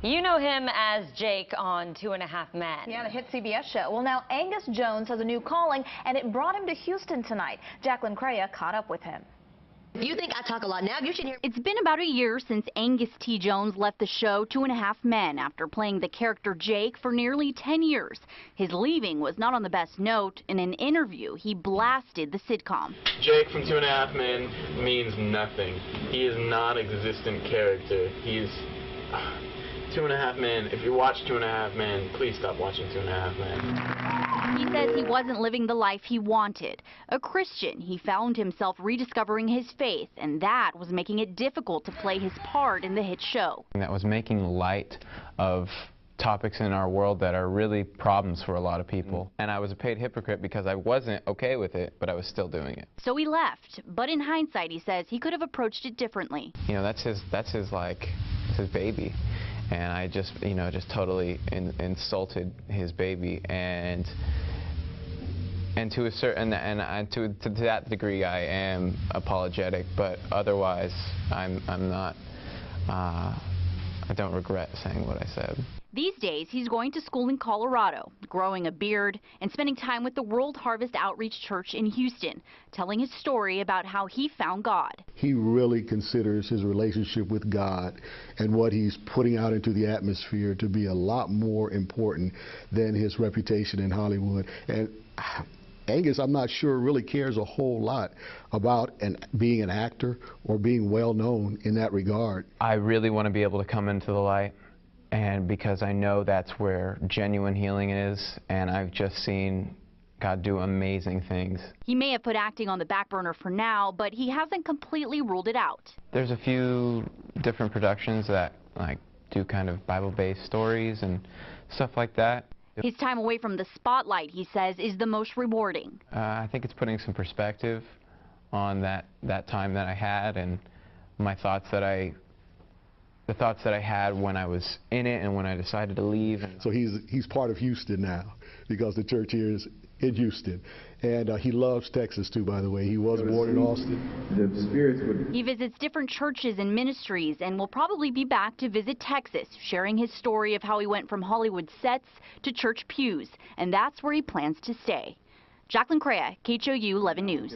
You know him as Jake on 2.5 Men. Yeah, the hit CBS show. Well, now Angus Jones has a new calling, and it brought him to Houston tonight. Jon Cryer caught up with him. You think I talk a lot now? You should hear. It's been about a year since Angus T. Jones left the show 2.5 Men after playing the character Jake for nearly 10 years. His leaving was not on the best note. In an interview, he blasted the sitcom. Jake from 2.5 Men means nothing. He is non-existent character. He's 2.5 Men. If you watch 2.5 Men, please stop watching 2.5 Men. He says he wasn't living the life he wanted. A Christian, he found himself rediscovering his faith, and that was making it difficult to play his part in the hit show. That was making light of topics in our world that are really problems for a lot of people. And I was a paid hypocrite because I wasn't okay with it, but I was still doing it. So he left, but in hindsight, he says he could have approached it differently. You know, that's his baby. And I just, just totally insulted his baby, and to a certain, to that degree, I am apologetic. But otherwise, I'm not. I don't regret saying what I said. These days, he's going to school in Colorado, growing a beard, and spending time with the World Harvest Outreach Church in Houston, telling his story about how he found God. He really considers his relationship with God and what he's putting out into the atmosphere to be a lot more important than his reputation in Hollywood. And Angus, I'm not sure, really cares a whole lot about being an actor or being well known in that regard. I really want to be able to come into the light. And because I know that's where genuine healing is, and I've just seen God do amazing things. He may have put acting on the back burner for now, but he hasn't completely ruled it out. There's a few different productions that do kind of Bible-based stories and stuff like that. His time away from the spotlight, he says, is the most rewarding. I think it's putting some perspective on that time that I had, and my thoughts that the thoughts that I had when I was in it and when I decided to leave. So he's part of Houston now because the church here is in Houston. And he loves Texas too, by the way. He was born in Austin. He visits different churches and ministries and will probably be back to visit Texas, sharing his story of how he went from Hollywood sets to church pews. And that's where he plans to stay. Jon Cryer, KHOU 11 News.